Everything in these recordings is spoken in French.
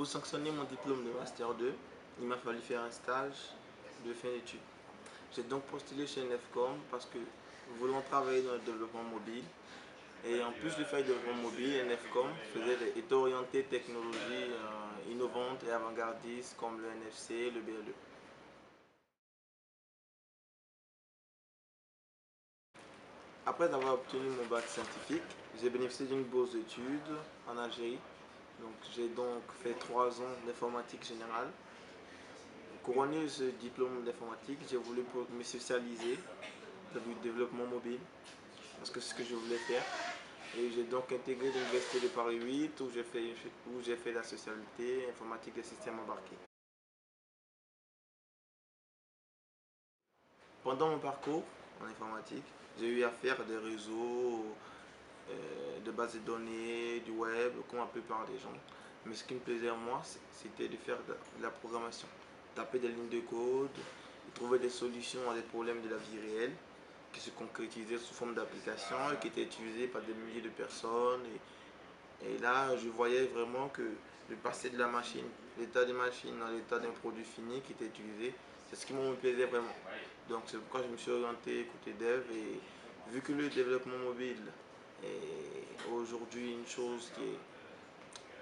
Pour sanctionner mon diplôme de Master 2, il m'a fallu faire un stage de fin d'études. J'ai donc postulé chez Nefcom parce que voulant travailler dans le développement mobile. Et en plus de faire du développement mobile, Nefcom était orienté technologies innovantes et avant-gardistes comme le NFC, le BLE. Après avoir obtenu mon bac scientifique, j'ai bénéficié d'une bourse d'études en Algérie. Donc j'ai donc fait 3 ans d'informatique générale. Couronné ce diplôme d'informatique, j'ai voulu me spécialiser dans le développement mobile parce que c'est ce que je voulais faire. Et j'ai donc intégré l'université de Paris 8 où j'ai fait la spécialité informatique et systèmes embarqués. Pendant mon parcours en informatique, j'ai eu à faire des réseaux, de bases de données, du web, comme la plupart des gens. Mais ce qui me plaisait à moi, c'était de faire de la programmation, taper des lignes de code, trouver des solutions à des problèmes de la vie réelle qui se concrétisaient sous forme d'applications et qui étaient utilisées par des milliers de personnes. Et là, je voyais vraiment que le passé de la machine, l'état des machines dans l'état d'un produit fini qui était utilisé, c'est ce qui me plaisait vraiment. Donc c'est pourquoi je me suis orienté côté dev et vu que le développement mobile est aujourd'hui une chose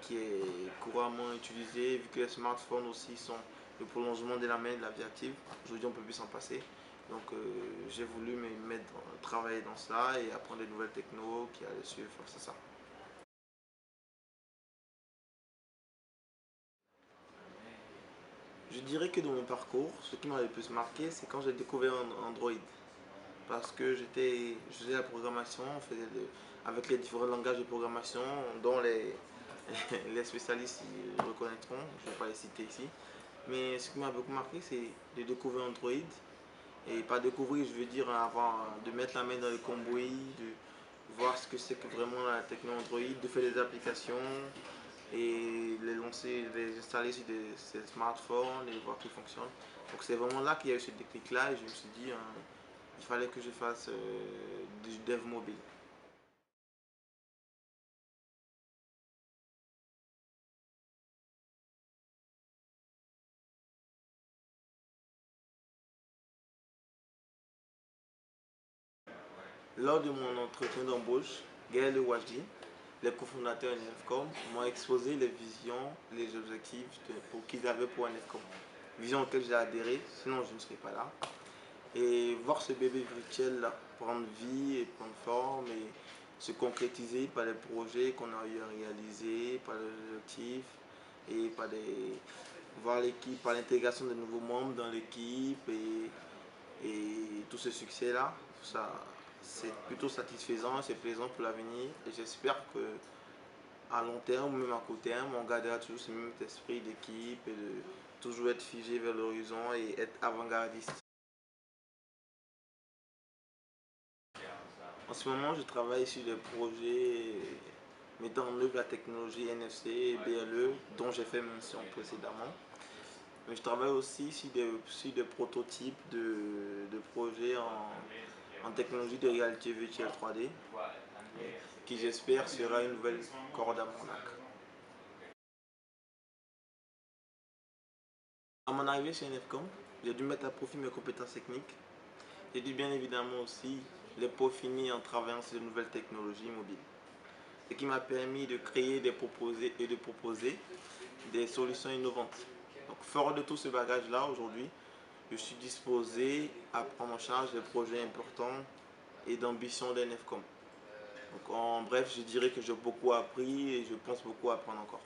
qui est couramment utilisée, vu que les smartphones aussi sont le prolongement de la main de la vie active, aujourd'hui on ne peut plus s'en passer. Donc j'ai voulu me mettre, travailler dans ça et apprendre des nouvelles technos qui allaient suivre, c'est ça. Je dirais que dans mon parcours, ce qui m'a le plus marqué, c'est quand j'ai découvert Android. Parce que je faisais la programmation, avec les différents langages de programmation, dont les spécialistes ils reconnaîtront, je ne vais pas les citer ici. Mais ce qui m'a beaucoup marqué, c'est de découvrir Android. Et pas découvrir, je veux dire, avant de mettre la main dans le cambouis, de voir ce que c'est que vraiment la techno Android, de faire des applications et les lancer, les installer sur ces smartphones et voir qu'ils fonctionnent. Donc c'est vraiment là qu'il y a eu ce déclic-là et je me suis dit, il fallait que je fasse du dev mobile. Lors de mon entretien d'embauche, Gaël et Wajdi, les cofondateurs de Nefcom, m'ont exposé les visions, les objectifs qu'ils avaient pour Nefcom. Vision auxquelles j'ai adhéré, sinon je ne serais pas là. Et voir ce bébé virtuel là prendre vie et prendre forme et se concrétiser par les projets qu'on a eu à réaliser, par les objectifs et voir l'équipe, par l'intégration de nouveaux membres dans l'équipe et tout ce succès là, ça c'est plutôt satisfaisant, c'est plaisant pour l'avenir et j'espère que à long terme ou même à court terme, on gardera toujours ce même esprit d'équipe et de toujours être figé vers l'horizon et être avant-gardiste. En ce moment, je travaille sur des projets mettant en œuvre la technologie NFC et BLE dont j'ai fait mention précédemment. Mais je travaille aussi sur des prototypes de projets en technologie de réalité virtuelle 3D qui j'espère sera une nouvelle corde à mon arc. À mon arrivée chez Nefcom, j'ai dû mettre à profit mes compétences techniques. J'ai dû bien évidemment aussi les peaufiner en travaillant sur de nouvelles technologies mobiles. Ce qui m'a permis de créer et de proposer des solutions innovantes. Donc, fort de tout ce bagage-là, aujourd'hui, je suis disposé à prendre en charge des projets importants et d'ambition d'NFCOM. Donc, en bref, je dirais que j'ai beaucoup appris et je pense beaucoup apprendre encore.